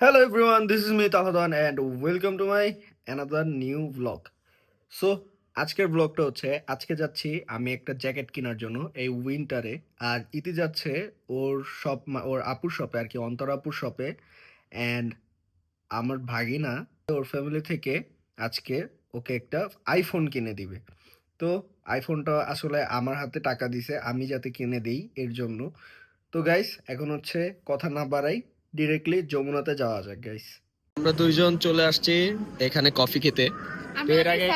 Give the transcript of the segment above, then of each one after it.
Hello everyone, this is me Tahadan and welcome to my another new vlog. So আজকের ব্লগটা হচ্ছে আজকে যাচ্ছি আমি একটা জ্যাকেট কেনার জন্য এই উইন্টারে। আর ইতি যাচ্ছে ওর ওর আপুর শপে আর কি, অন্তর আপুর শপে। অ্যান্ড আমার ভাগিনা ওর ফ্যামিলি থেকে আজকে ওকে একটা আইফোন কিনে দিবে। তো আইফোনটা আসলে আমার হাতে টাকা দিছে আমি যাতে কিনে দিই এর জন্য। তো গাইস এখন হচ্ছে কথা না বাড়াই, ডিরেক্টলি যমুনাতে যাওয়া যাক গাইস। আমরা দুইজন চলে আসছি এখানে কফি খেতে। তো এর আগে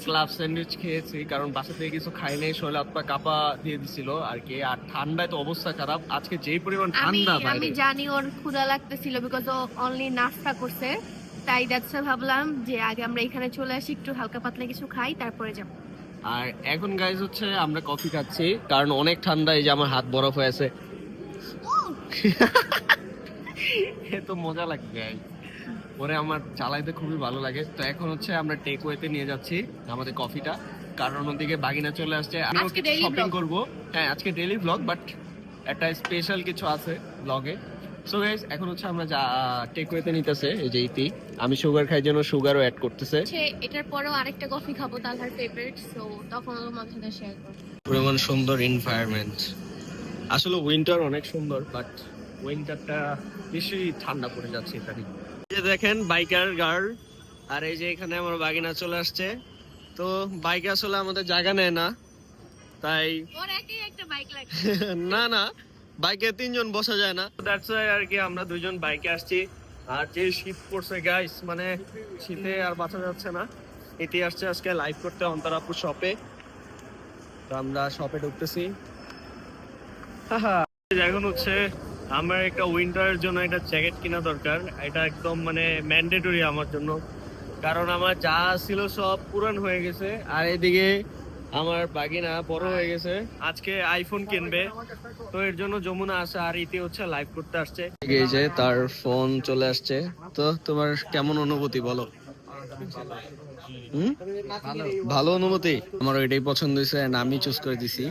ক্লাব স্যান্ডউইচ খেয়েছি কারণ বাসা থেকে কিছু খাই নাই, শরীর হাত পা কাঁপা দিয়ে দিছিল আর কি। আর ঠান্ডায় তো অবস্থা খারাপ, আজকে যেই পরিমাণ ঠান্ডা বাইরে। আমি জানি ওর ক্ষুধা লাগতেছিল বিকজ ও অনলি নাস্তা করছে, তাই দ্যাটস ভাবলাম যে আগে আমরা এখানে চলে আসি, একটু হালকা পাতলা কিছু খাই তারপরে যাব। আর এখন গাইজ হচ্ছে আমরা কফি খাচ্ছি কারণ অনেক ঠান্ডা, এই যে আমার হাত বরফ হয়ে আছে। তো মজা লাগবে গাইজ, পরে আমার চালাইতে খুবই ভালো লাগে। তো এখন হচ্ছে আমরা টেক ওয়েতে নিয়ে যাচ্ছি আমাদের কফিটা, কারণ ওদিকে বাগিনা চলে আসছে। আমি শপিং করব। হ্যাঁ আজকে ডেইলি ব্লগ, বাট একটা স্পেশাল কিছু আছে ব্লগে। সো গাইস এখন হচ্ছে আমরা যা টেক ওয়েতে নিতেছে এই যে ইতি, আমি সুগার খাই জন্য সুগারও অ্যাড করতেছে। এটার পরেও আরেকটা কফি খাবো, তালহার ফেভারিট, সো তখন আমার সাথে শেয়ার করব। পরিমাণ সুন্দর এনভায়রনমেন্ট, আসলে উইন্টার অনেক সুন্দর, বাট উইন্টারটা বেশি ঠান্ডা পড়ে যাচ্ছে এখানে। যে দেখেন বাইকার গার্ল, আর এই যে এখানে আমার বাগিনা চলে আসছে। তো বাইকে আসলে আমাদের জায়গা নেয় না, তাই ওর একই একটা বাইক লাগে। না না, বাইকে তিনজন বসা যায় না, দ্যাটস ওয়াই আর কি আমরা দুইজন বাইকে আসছি। আর যে শীত পড়ছে গাইস, মানে শীতে আর বাঁচা যাচ্ছে না। এটি আসছে আজকে লাইভ করতে অন্তরাপুর শপে। তো আমরা শপে ঢুকতেছি। এখন হচ্ছে আমার একটা উইন্টারের জন্য একটা জ্যাকেট কেনা দরকার, এটা একদম মানে ম্যান্ডেটরি আমার জন্য, কারণ আমার যা ছিল সব পুরান হয়ে গেছে। আর এদিকে আমার বাগিনা বড় হয়ে গেছে, আজকে আইফোন কিনবে, তো এর জন্য যমুনা আসে। আর ইতি হচ্ছে লাইভ করতে আসছে, এই যে তার ফোন চলে আসছে। তো তোমার কেমন অনুভূতি বলো? ভালো অনুভূতি। আমার এটাই পছন্দ হয়েছে, আমি চুজ করে দিছি।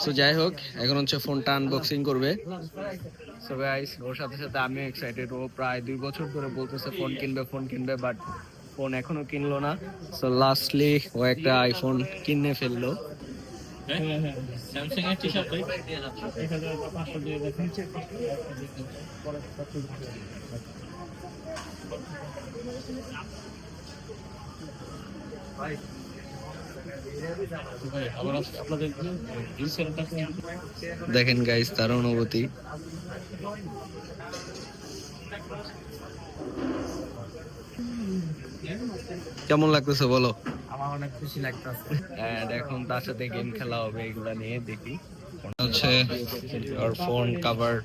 সো যাই হোক, এখন হচ্ছে ফোনটা আনবক্সিং করবে। সো গাইস ওর সাথে সাথে আমি এক্সাইটেড। ও প্রায় 2 বছর ধরে বলতেছে ফোন কিনবে, বাট ফোন এখনো কিনলো না। সো লাস্টলি ও একটা আইফোন কিনে ফেললো। স্যামসাং এর টি-শার্ট ভাই 1500 দিয়ে দেখেন। দেখেন গাইস তার অনুভূতি। কেমন লাগতেছে বলো? আমার অনেক খুশি লাগতেছে। এখন তার সাথে গেম খেলা হবে, এগুলা নিয়ে দেখি। হচ্ছে ওর ফোন কভার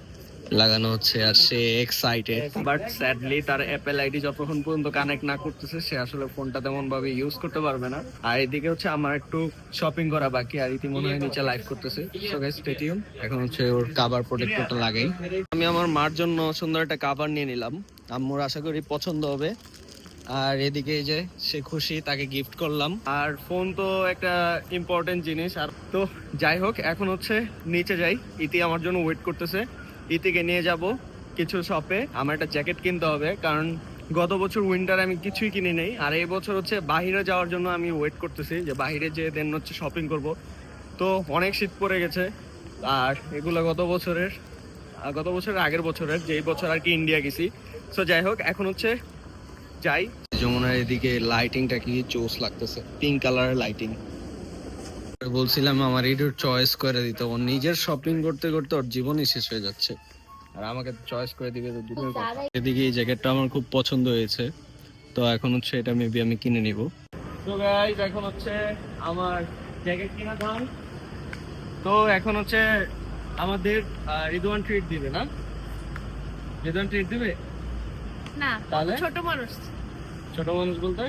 লাগানো হচ্ছে আর সে এক্সাইটেড, বাট স্যাডলি তার অ্যাপেল আইডি যতক্ষণ পর্যন্ত কানেক্ট না করতেছে সে আসলে ফোনটা তেমন ভাবে ইউজ করতে পারবে না। আর এদিকে হচ্ছে আমার একটু শপিং করা বাকি, আর ইতি মনে হয় নিচে লাইভ করতেছে। So guys stay tune. এখন হচ্ছে ওর কভার প্রোটেক্টরটা লাগাই। আমি আমার মার জন্য সুন্দর একটা কভার নিয়ে নিলাম, আম্মুর আশা করি পছন্দ হবে। আর এদিকে এই যে সে খুশি, তাকে গিফট করলাম। আর ফোন তো একটা ইম্পর্টেন্ট জিনিস। আর তো যাই হোক, এখন হচ্ছে নিচে যাই, ইতি আমার জন্য ওয়েট করতেছে। ইতিকে নিয়ে যাব কিছু শপে, আমার একটা জ্যাকেট কিনতে হবে, কারণ গত বছর উইন্টার আমি কিছুই কিনি নেই। আর এই বছর হচ্ছে বাইরে যাওয়ার জন্য আমি ওয়েট করতেছি, যে বাইরে যেয়ে দেন হচ্ছে শপিং করব। তো অনেক শীত পড়ে গেছে, আর এগুলো গত বছরের আগের বছরের, যেই বছর আর কি ইন্ডিয়া গেছি। সো যাই হোক, এখন হচ্ছে যাই। যমুনার এদিকে লাইটিংটা কি জোস লাগতেছে, পিঙ্ক কালারের লাইটিং। বলছিলাম আমার এটার চয়েস করে দিতে, ও নিজের শপিং করতে করতে ওর জীবনই শেষ হয়ে যাচ্ছে, আর আমাকে চয়েস করে দিবে তো দূরের কথা। এদিকে এই জ্যাকেটটা আমার খুব পছন্দ হয়েছে, তো এখন হচ্ছে এটা মেবি আমি কিনে নিব। তো গাইস এখন হচ্ছে আমার জ্যাকেট কিনা দাম। তো এখন হচ্ছে আমাদের রিদওয়ান ট্রিট দিবে না? রিদওয়ান ট্রিট দিবে না, তাহলে ছোট মানুষ। ছোট মানুষ বলতে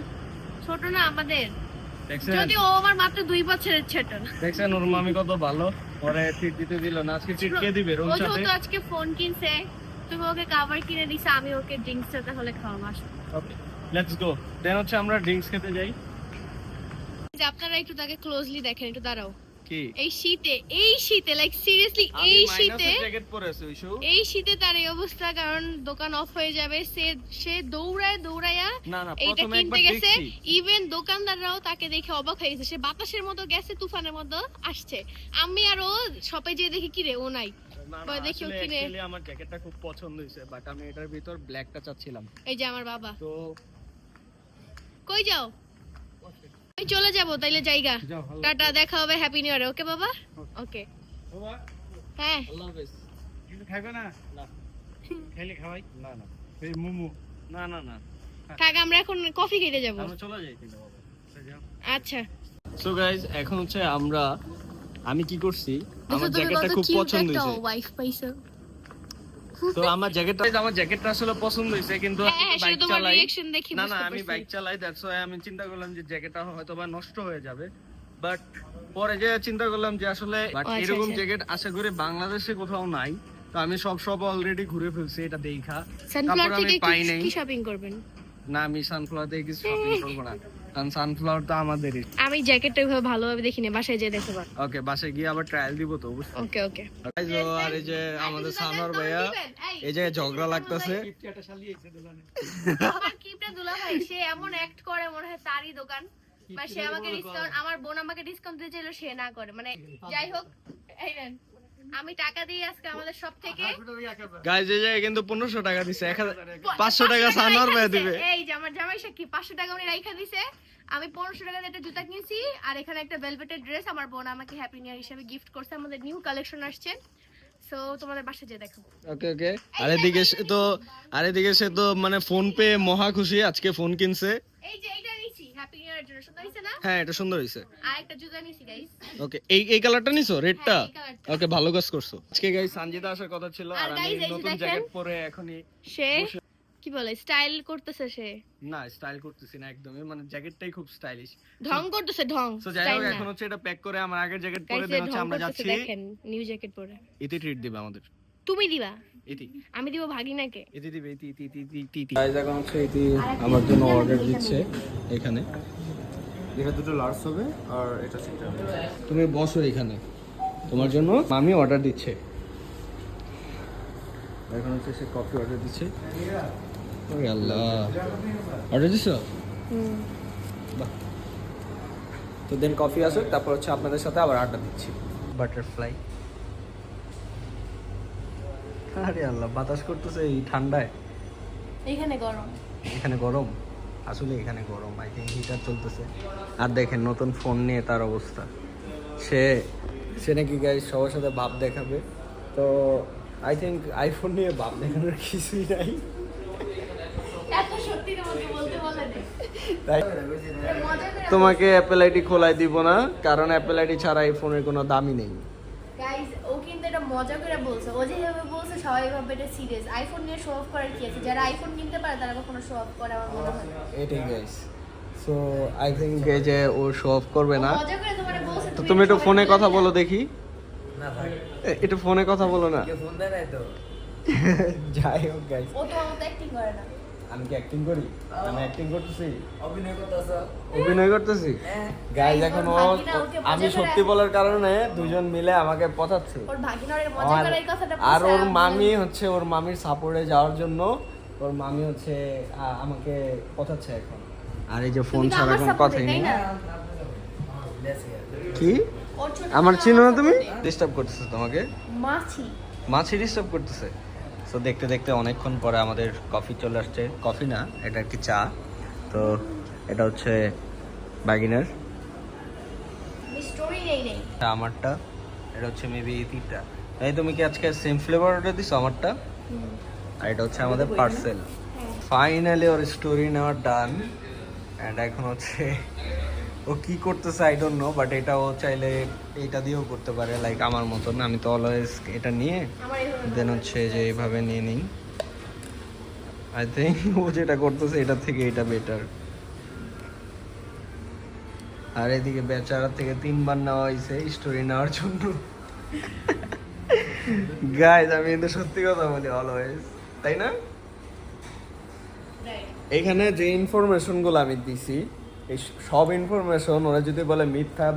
ছোট না আমাদের, দেখছেন? যদি ও আমার মাত্র 2 বছরের ছোট। দেখছেন ওর মামি কত ভালো, ওরে ট্রিট দিতে দিল না। আজকে ট্রিট কে দিবে? ও রোল সাথে যেহেতু আজকে ফোন কিনছে, তুমি ওকে কভার কিনে দিছো, আমি ওকে ড্রিঙ্কসটা তাহলে খাওয়াবো। Okay let's go. দেন হচ্ছে আমরা ড্রিঙ্কস খেতে যাই। যে আপনারা একটু তাকে ক্লোজলি দেখেন, একটু দাঁড়াও। কি এই শীতে লাইক সিরিয়াসলি এই শীতে জ্যাকেট পরে আছি ওইসু এই শীতে তার এই অবস্থা, কারণ দোকান অফ হয়ে যাবে। সে দৌড়ায়া না না এইটা প্রথমে কিনতে একবার গেছে। দেখছি ইভেন দোকানদাররাও তাকে দেখে অবাক হয়ে গেছে। সে বাতাসের মতো গেছে, তুফানের মতো আসছে। আমি আর ও শপে যেয়ে দেখি কি রে ও নাই। না পরে দেখি ও আসলে কিনে actually আমার জ্যাকেটটা খুব পছন্দ হয়েছে, বাট আমি এটার ভিতর ব্ল্যাকটা চাচ্ছিলাম। এই যে আমার বাবা। তো কই যাও? আমি চলে যাব, তাইলে জায়গা। যাও, ভালো। টাটা, দেখা হবে হ্যাপি নিউ ইয়ারে। ওকে বাবা? ওকে। বাবা, হ্যাঁ আল্লাহ হাফেজ। কিছু খাবে না? না খাইলে খাওয়াই। না না এই মোমো। না না না থাক, আমরা এখন কফি খেতে যাব। আমরা চলে যাই কিন্তু বাবা। যাও। আচ্ছা, সো গাইস এখন হচ্ছে আমি কি করছি, আমার তুমি জ্যাকেটটা কত খুব কিউট পছন্দ একটা হয়েছে। ওয়াইফ পাইছো। তো আমার জ্যাকেটটা আসলে পছন্দ হয়েছে, কিন্তু হ্যাঁ, বাইক সেটা তোমার চালাই। রিঅ্যাকশন দেখি না না বুঝতে আমি পারছি। বাইক চালাই, দ্যাটস ওয়াই আমি চিন্তা করলাম যে জ্যাকেটটা হয়তো বা নষ্ট হয়ে যাবে, বাট পরে যে চিন্তা করলাম যে আসলে আচ্ছা, এরকম আচ্ছা। জ্যাকেট আশা করি বাংলাদেশে কোথাও নাই। তো আমি সব অলরেডি ঘুরে ফেলছি এটা দেখা। সানফ্লাওয়ার তারপর আমি থেকে পাই নাই। কি শপিং করবেন? না আমি সানফ্লাওয়ার থেকে কিছু শপিং করবো না, কারণ সানফ্লাওয়ার তো আমাদেরই। আমি জ্যাকেটটা ওইভাবে ভালোভাবে দেখিনি, বাসায় যেয়ে দেখো। ওকে বাসায় গিয়ে আবার ট্রায়াল দিব তো অবশ্যই। ওকে ওকে। Guys, ও আর এই যে আমাদের সানোয়ার ভাইয়া এই জায়গায় ঝগড়া লাগতেছে। একটা শালি এসে দোকানে। আমার কিপটা দুলা ভাই, সে এমন অ্যাক্ট করে মনে হয় তারই দোকান। বা সে আমাকে ডিসকাউন্ট, আমার বোন আমাকে ডিসকাউন্ট দিতে চাইলো, সে না করে। মানে যাই হোক, এই নেন, আমি টাকা দিয়ে আজকে আমাদের সব থেকে গাইজ এই জায়গায় কিন্তু 1500 টাকা দিছে, 500 টাকা সানোয়ার ভাইয়া দিবে। এই যে আমার জামাই সাক্ষী, 500 টাকা উনি রাইখা দিছে। আমি 1500 টাকা দিয়ে একটা জুতা কিনছি, আর এখানে একটা ভেলভেটের ড্রেস আমার বোন আমাকে হ্যাপি নিউ ইয়ার হিসেবে গিফট করছে। আমাদের নিউ কালেকশন আসছে, সো তোমাদের বাসায় যেয়ে দেখাবো। ওকে ওকে। আর এদিকে সে তো মানে ফোন পে মহা খুশি, আজকে ফোন কিনছে। এই যে এইটা নিছি হ্যাপি নিউ ইয়ারের জন্য, সুন্দর হইছে না? হ্যাঁ এটা সুন্দর হইছে। আর একটা জুতা নিছি গাইস। ওকে এই কালারটা নিছো, রেডটা? হ্যাঁ, এই কালারটা। ওকে ভালো কাজ করছো। আজকে গাইস সঞ্জিতা আসার কথা ছিল, আর আর আমি guys, এই যে নতুন দেখেন, জ্যাকেট পরে এখনই সে কি বলে স্টাইল করতেছে, সে না স্টাইল করতেছি না একদমই, মানে জ্যাকেটটাই খুব স্টাইলিশ। ঢং করতেছে, ঢং। সো যাই হোক এখন হচ্ছে এটা প্যাক করে আমার আগের জ্যাকেট পরে গাইস, দেন ঢং হচ্ছে আমরা করতেছে, যাচ্ছি। দেখেন নিউ জ্যাকেট পরে। ইতি ট্রিট দিবে আমাদের। তুমি দিবা? ইতি আমি দিব ভাগিনাকে। ইতি দিবে ইতি। গাইস এখন হচ্ছে ইতি আমার জন্য অর্ডার দিচ্ছে এখানে। এটা দুটো লার্জ হবে আর এটা ছোট হবে। তুমি বসো এখানে, তোমার জন্য মামি অর্ডার দিচ্ছে। এখন হচ্ছে সে কফি অর্ডার দিচ্ছে। ওরে আল্লাহ, অর্ডার দিছো? বাহ। তো দেন কফি আসুক, তারপর হচ্ছে আপনাদের সাথে আবার আড্ডা দিচ্ছি। বাটারফ্লাই। আরে আল্লাহ, বাতাস করতেছে এই ঠান্ডায়। এখানে গরম। এখানে গরম, আসলে এখানে গরম। আই থিঙ্ক হিটার চলতেছে। আর দেখেন নতুন ফোন নিয়ে তার অবস্থা। সে নাকি গাইস সবার সাথে ভাব দেখাবে। তো আই থিঙ্ক আইফোন নিয়ে ভাব দেখানোর কিছুই নাই। এত সত্যি তোমাকে বলতে বলে দে। তাই তোমাকে অ্যাপেল আইডি খোলাই দিব না, কারণ অ্যাপেল আইডি ছাড়া এই ফোনের কোনো দামই নেই। গাইস, ও কিন্তু এটা মজা করে বলছে। ও যেভাবে বলছে সবাই ভাবে এটা সিরিয়াস। আইফোন নিয়ে শো অফ করার কি আছে? যারা আইফোন কিনতে পারে তারা কখনো শো অফ করে আমার মনে হয় না। এটাই গাইস। সো আই থিঙ্ক এই যে ও শো অফ করবে না। ও মজা করে তোমারে বলছে। তো তুমি একটু ফোনে কথা বলো দেখি। না ভাই একটু ফোনে কথা বলো না। কে ফোন দেয় নাই তো? যাই হোক গাইস, ও তো আমাদের অ্যাক্টিং করে না। আমি কি অ্যাক্টিং করি? আমি অ্যাক্টিং করতেছি, অভিনয় করতেছ? অভিনয় করতেছি। গাইস এখন ও, আমি সত্যি বলার কারণে দুজন মিলে আমাকে পচাচ্ছে। ওর ভাগিনারে মজা করে এই কথাটা বলছে। আর ওর মামি হচ্ছে ওর মামির সাপোর্টে যাওয়ার জন্য ওর মামি হচ্ছে আমাকে পচাচ্ছে এখন। আর এই যে ফোন ছাড়া কোনো কথাই নেই। কি আমার চিনো না তুমি? ডিস্টার্ব করতেছে তোমাকে? মাছি ডিস্টার্ব করতেছে। সো দেখতে দেখতে অনেকক্ষণ পরে আমাদের কফি চলে আসছে। কফি না, এটা একটি চা। তো এটা হচ্ছে বাগিনার, স্টোরি নেই। আমারটা। এটা হচ্ছে মেবি তিনটা। তাই তুমি কি আজকে সেম ফ্লেভার অর্ডার দিছো আমারটা? আর এটা হচ্ছে আমাদের পার্সেল। ফাইনালি ওর স্টোরি নেওয়া ডান। অ্যান্ড এখন হচ্ছে ও কি করতেছে আই ডোন্ট নো, বাট এটা ও চাইলে এটা দিয়েও করতে পারে, লাইক আমার মতন। আমি তো অলওয়েজ এটা নিয়ে দেন হচ্ছে যে এইভাবে নিয়ে নিই। আই থিঙ্ক ও যেটা করতেছে এটা থেকে এটা বেটার। আর এদিকে বেচারা থেকে 3 বার নেওয়া হয়েছে স্টোরি নেওয়ার জন্য। গাইজ আমি কিন্তু সত্যি কথা বলি অলওয়েজ, তাই না? এখানে যে ইনফরমেশন গুলো আমি দিছি, এই সব ইনফরমেশন ওরা যদি বলে মিথ্যা,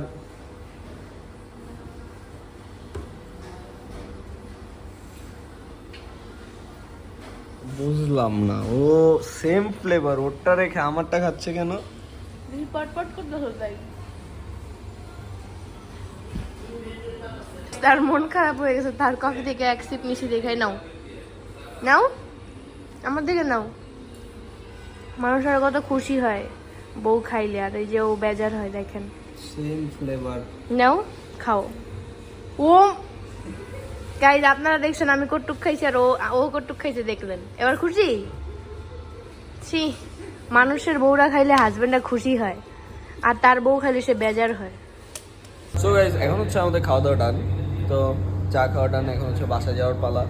বুঝলাম না, ও সেম ফ্লেভার ওরটা রেখে আমারটা খাচ্ছে কেন? তুমি পটপট করতে হলো তাই। তার মন খারাপ হয়ে গেছে, তার কফি থেকে এক সিপ মিশিয়ে দেখাই। নাও নাও, আমার দিকে নাও। মানুষের কত খুশি হয় বউ খাইলে, আর এই যে ও বেজার হয় দেখেন। Same flavour. নাও খাও। ও গাইজ, আপনারা দেখছেন আমি কটুক খাইছি আর ও কটুক খাইছে, দেখলেন? এবার খুশি? ছি, মানুষের বউরা খাইলে হাজবেন্ডরা খুশি হয়, আর তার বউ খাইলে সে বেজার হয়। সো গাইস, এখন হচ্ছে আমাদের খাওয়া দাওয়া ডান। তো চা খাওয়া ডান, এখন হচ্ছে বাসায় যাওয়ার পালা।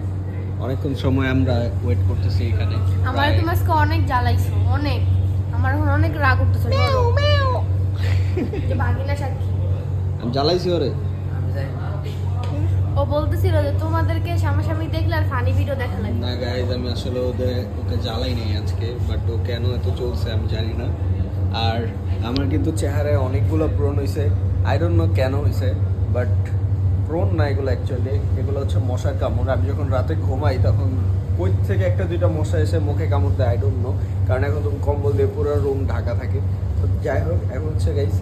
অনেকক্ষণ সময় আমরা ওয়েট করতেছি এখানে। আমার তুমি আজকে অনেক জ্বালাইছো, অনেক। আমার এখন অনেক রাগ উঠতেছে। যে বাগিনা সাক্ষী আমি জ্বালাইছি ওরে। আমি জানি না। ও বলতেছিল যে তোমাদেরকে সামনাসামনি দেখলে আর ফানি ভিডিও দেখা লাগে না গাইজ, আমি আসলে ওকে জ্বালাই নাই আজকে, বাট ও কেন এত চলছে আমি জানি না। আর আমার কিন্তু চেহারায় অনেকগুলো ব্রণ হয়েছে, আই ডোন্ট নো কেন হয়েছে, বাট ব্রণ না এগুলো, অ্যাকচুয়ালি এগুলো হচ্ছে মশার কামড়। আমি যখন রাতে ঘুমাই তখন কই থেকে একটা দুইটা মশা এসে মুখে কামড় দেয়, আই ডোন্ট নো, কারণ এখন তুমি কম্বল দিয়ে পুরো রুম ঢাকা থাকে। তো যাই হোক, এখন হচ্ছে গাইজ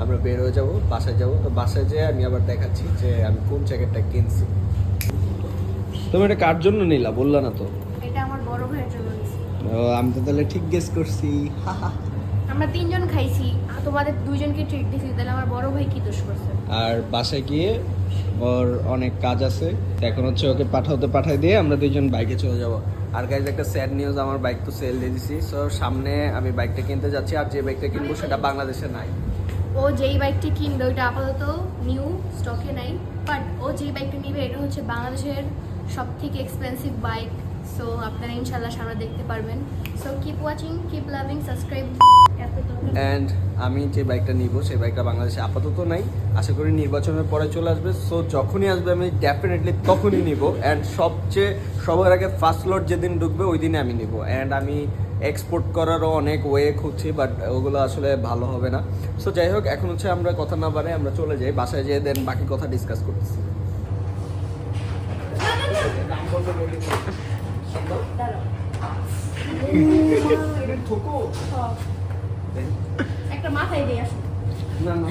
আমরা বের হয়ে যাবো, বাসায় যাবো। তো বাসায় যেয়ে আমি আবার দেখাচ্ছি যে আমি কোন জ্যাকেটটা কিনছি। তুমি এটা কার জন্য নিলা বললা না তো? এটা আমার বড় ভাইয়ের জন্য নিছি। ও, আমি তো তাহলে ঠিক গেস করছি। আমরা তিনজন খাইছি, আর তোমাদের দুইজনকে ট্রিট দিছি, তাহলে আমার বড় ভাই কি দোষ করছে? আর বাসায় গিয়ে ওর অনেক কাজ আছে, তো এখন হচ্ছে ওকে পাঠাই দিয়ে আমরা দুইজন বাইকে চলে যাব। আর গাইজ, একটা স্যাড নিউজ, আমার বাইক তো সেল দিয়ে দিছি। সো সামনে আমি বাইকটা কিনতে যাচ্ছি, আর যে বাইকটা কিনবো সেটা বাংলাদেশে নাই। ও যেই বাইকটি কিনবে ওইটা আপাতত নিউ স্টকে নাই, বাট ও যেই বাইকটা নিবে এটা হচ্ছে বাংলাদেশের সব থেকে এক্সপেন্সিভ বাইক। সো আপনারা ইনশাল্লাহ সামনে দেখতে পারবেন। So keep watching, keep loving, subscribe. And আমি যে বাইকটা নিব সেই বাইকটা বাংলাদেশে আপাতত নাই, আশা করি নির্বাচনের পরে চলে আসবে। সো যখনই আসবে আমি ডেফিনেটলি তখনই নিব। অ্যান্ড সবার আগে ফার্স্ট লট যেদিন ঢুকবে ওই দিনে আমি নিব। অ্যান্ড আমি এক্সপোর্ট করারও অনেক ওয়ে খুঁজছি, বাট ওগুলো আসলে ভালো হবে না। সো যাই হোক, এখন হচ্ছে আমরা কথা না বাড়াই আমরা চলে যাই বাসায়, যেয়ে দেন বাকি কথা ডিসকাস করতেছি। একটা মাথায় দিয়ে আসো। না না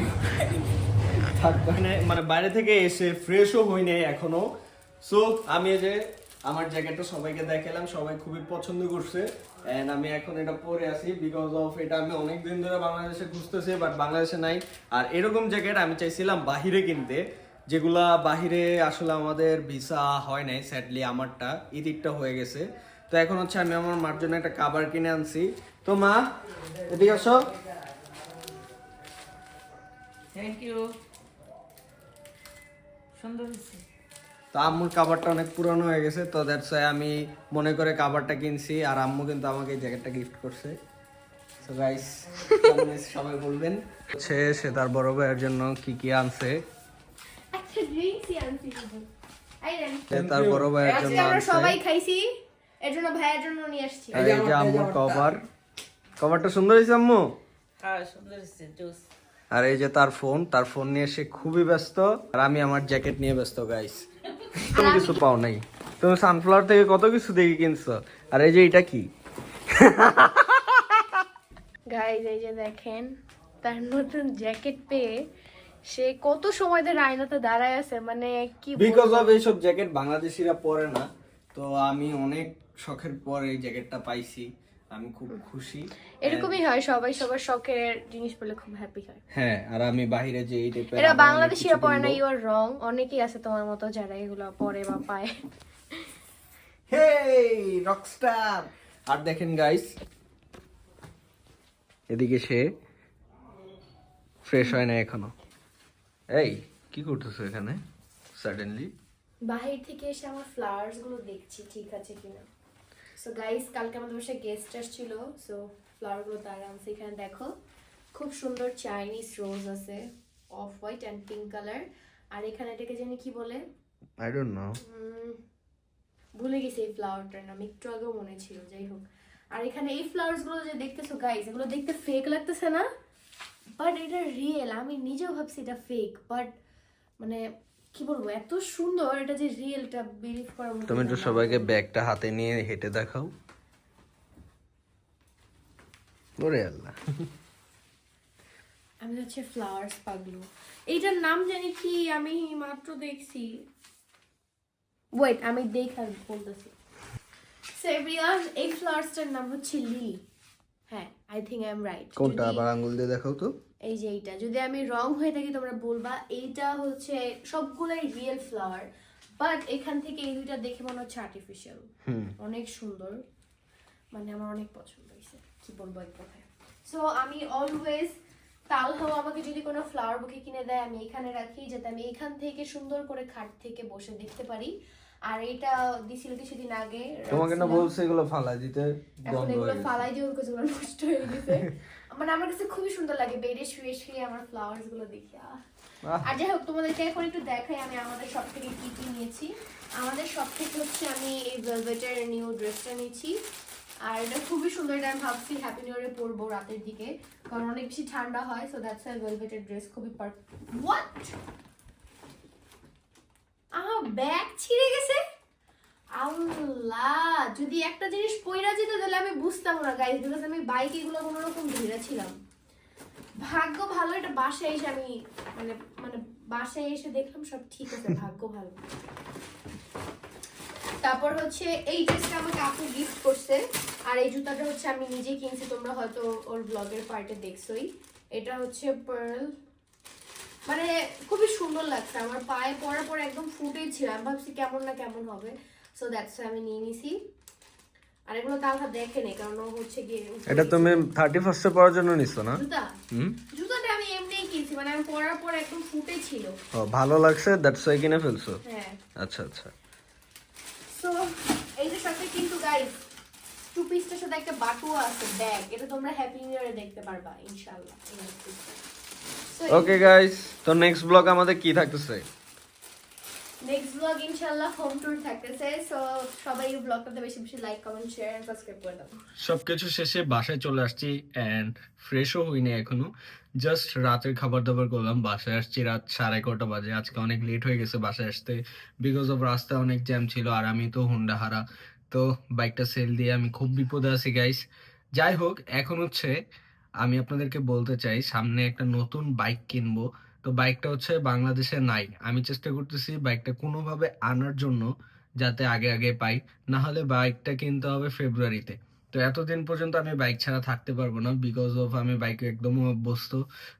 থাক, মানে বাইরে থেকে এসে ফ্রেশও হই নাই এখনো। সো আমি এই যে আমার জ্যাকেটটা সবাইকে দেখালাম, সবাই খুবই পছন্দ করছে। এন্ড আমি এখন এটা পরে আছি বিকজ অফ এটা আমি অনেক দিন ধরে বাংলাদেশে খুঁজতেছি, বাট বাংলাদেশে নাই। আর এরকম জ্যাকেট আমি চাইছিলাম বাহিরে কিনতে, যেগুলা বাহিরে আসলে আমাদের ভিসা হয় নাই, স্যাডলি আমারটা ঈদটা হয়ে গেছে। তো এখন হচ্ছে আমি আমার মার জন্য একটা কাভার কিনে আনছি। তো মা এদিকে আসো। Thank you. সুন্দর হয়েছে। তো আম্মুর কাভারটা অনেক পুরানো হয়ে গেছে, তো দ্যাটস ওয়াই আমি মনে করে কাভারটা কিনছি। আর আম্মু কিন্তু আমাকে এই জ্যাকেটটা গিফট করছে। সো গাইস, সবাই বলবেন হচ্ছে সে তার বড় ভাইয়ের জন্য কি কি আনছে। একটা ড্রিঙ্কসই আনছি শুধু। এই নেন। সে তার বড় ভাইয়ের আজকে জন্য আমরা আনছে। সবাই খাইছি, এর জন্য ভাইয়ের জন্য নিয়ে আসছি। আর এই যে আম্মুর কভারটা সুন্দর হয়েছে আম্মু। হ্যাঁ, সুন্দর হয়েছে। জুস। আর এই যে তার ফোন নিয়ে সে খুবই ব্যস্ত, আর আমি আমার জ্যাকেট নিয়ে ব্যস্ত। গাইস, তুমি কিছু পাও নাই, তুমি সানফ্লাওয়ার থেকে কত কিছু দেখে কিনছো। আর এই যে এটা কি? গাইজ, এই যে দেখেন তার নতুন জ্যাকেট পেয়ে সে কত সময় ধরে আয়নাতে দাঁড়ায় আছে, মানে কি বিকজ অফ এইসব জ্যাকেট বাংলাদেশিরা পরে না, তো আমি অনেক শখের পর এই জ্যাকেটটা পাইছি, আমি খুব খুশি। এরকমই হয়, সবাই সবার শখের জিনিস পেলে খুব হ্যাপি হয়। হ্যাঁ, আর আমি বাইরে যে এই টাইপের এটা বাংলাদেশিরা পরে না, ইউ আর রং। অনেকেই আছে তোমার মতো যারা এগুলো পরে বা পায়। হেই রকস্টার। আর দেখেন গাইস, এদিকে সে ফ্রেশ হয় না এখনো। এই কি করতেছো এখানে সাডেনলি? বাহির থেকে এসে আমার ফ্লাওয়ার্স গুলো দেখছি ঠিক আছে কিনা। সো গাইস, কালকে আমাদের বাসায় গেস্ট আসছিল, সো ফ্লাওয়ার গুলো তারা আনছে। এখানে দেখো খুব সুন্দর চাইনিজ রোজ আছে, of white and pink colour. আর এখানে এটাকে জানি কি বলে, আই ডোন্ট নো, ভুলে গেছি এই ফ্লাওয়ারটার নাম, একটু আগেও মনে ছিল। যাই হোক, আর এখানে এই ফ্লাওয়ার্স গুলো যে দেখতেছো গাইস, এগুলো দেখতে ফেক লাগতেছে না, বাট এটা রিয়েল। আমি নিজেও ভাবছি এটা ফেক, বাট মানে কি বলবো, এত সুন্দর এটা যে রিয়েলটা বিলিভ করা মুশকিল। তুমি তো সবাইকে ব্যাগটা হাতে নিয়ে হেঁটে দেখাও। ওরে আল্লাহ, আমি হচ্ছে ফ্লাওয়ার্স পাগলু। এইটার নাম জানি কি, আমি মাত্র দেখছি, ওয়েট আমি দেখা বলতেছি। সো এভরিওয়ান, এই ফ্লাওয়ার্সটার নাম হচ্ছে লিলি। হ্যাঁ, I think I am right. কোনটা আবার আঙ্গুল দিয়ে দেখাও তো। এই যে এইটা, যদি আমি রং হয়ে থাকি তোমরা বলবা। এইটা হচ্ছে সবগুলাই রিয়েল ফ্লাওয়ার, বাট এখান থেকে এই দুইটা দেখে মনে হচ্ছে আর্টিফিশিয়াল। অনেক সুন্দর, মানে আমার অনেক পছন্দ হয়েছে, কি বলবো এক কথায়। সো আমি অলওয়েজ, তালহাও আমাকে যদি কোনো ফ্লাওয়ার বুকে কিনে দেয়, আমি এখানে রাখি যাতে আমি এখান থেকে সুন্দর করে খাট থেকে বসে দেখতে পারি। আর এটা দিছিল কিছুদিন আগে, তোমাকে না বলছে এগুলো ফালাই দিতে, এখন এগুলো ফালাই দিয়ে ওর কাছে ওগুলো নষ্ট হয়ে গেছে। মানে আমার কাছে খুবই সুন্দর লাগে বেডে শুয়ে শুয়ে আমার ফ্লাওয়ার্স গুলো দেখে। আর যাই হোক, তোমাদেরকে এখন একটু দেখাই আমি আমাদের সব থেকে কি কি নিয়েছি। আমাদের সব থেকে হচ্ছে আমি এই ভেলভেটের নিউ ড্রেসটা নিয়েছি। আর এটা খুবই সুন্দর, এটা আমি ভাবছি হ্যাপি নিউ ইয়ারে পরবো রাতের দিকে, কারণ অনেক বেশি ঠান্ডা হয়। সো দ্যাটস ওয়াই ভেলভেটের ড্রেস খুবই হোয়াট, আমার ব্যাগ ছিঁড়ে গেছে। আল্লাহ, যদি একটা জিনিস পইরা যেত তাহলে আমি বুঝতাম না গাইস, বিকজ আমি বাইক এগুলো কোনো রকম ধরেছিলাম। ভাগ্য ভালো এটা বাসায় এসে আমি মানে মানে বাসায় এসে দেখলাম সব ঠিক আছে, ভাগ্য ভালো। তারপর হচ্ছে এই ড্রেসটা আমাকে আপু গিফট করছে, আর এই জুতাটা হচ্ছে আমি নিজে কিনছি, তোমরা হয়তো ওর ব্লগের পার্টে দেখছোই। এটা হচ্ছে পার্ল, মানে খুবই সুন্দর লাগছে আমার পায়ে পরার পর, একদম ফুটেই ছিল, আমি ভাবছি কেমন না কেমন হবে। সো দ্যাটস আমি নিয়ে নিছি। আর এগুলো তালহা দেখেনি, কারণ ও হচ্ছে গিয়ে এটা তুমি 31st এ পরার জন্য নিছো না? জুতা, জুতাটা আমি এমনিই কিনছি, মানে আমি পরার পর একদম ফুটে ছিল। ও ভালো লাগছে, দ্যাটস ওয়াই কিনে ফেলছো। হ্যাঁ, আচ্ছা আচ্ছা। সো এই যে সাথে কিন্তু গাইস টু পিসটার সাথে একটা বাটুও আছে, ব্যাগ। এটা তোমরা হ্যাপি নিউ ইয়ারে দেখতে পারবা ইনশাআল্লাহ। ওকে গাইস, তো নেক্সট ব্লগ আমাদের কি থাকতেছে? নেক্সট ব্লগ ইনশাআল্লাহ হোম ট্যুর থাকতেছে। সো সবাই এই ব্লগটাতে বেশি বেশি like, comment, share and subscribe করে দাও। সবকিছু শেষে বাসায় চলে আসছি এন্ড ফ্রেশও হইনি এখনো, জাস্ট রাতের খাবার দাবার করলাম। বাসায় আসছি রাত 11:30 বাজে। আজকে অনেক লেট হয়ে গেছে বাসায় আসতে, বিকজ অফ রাস্তায় অনেক জ্যাম ছিল, আর আমি তো হুন্ডা হারা, তো বাইকটা সেল দিয়ে আমি খুব বিপদে আছি গাইস। যাই হোক, এখন হচ্ছে আমি আপনাদেরকে বলতে চাই সামনে একটা নতুন বাইক কিনবো। তো বাইকটা হচ্ছে বাংলাদেশে নাই, আমি চেষ্টা করতেছি বাইকটা কোনোভাবে আনার জন্য, যাতে আগে আগে পাই। না হলে বাইকটা কিনতে হবে ফেব্রুয়ারিতে। তো এতদিন পর্যন্ত আমি বাইক ছাড়া থাকতে পারবো না, বিকজ অফ আমি বাইকে একদম অভ্যস্ত।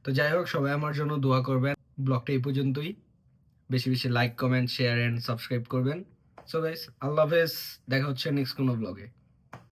তো যাই হোক, সবাই আমার জন্য দোয়া করবেন। ব্লগটা এই পর্যন্তই, বেশি বেশি like, comment, share and subscribe করবেন। সো গাইস, আল্লাহ হাফেজ, দেখা হচ্ছে নেক্সট কোনো ব্লগে।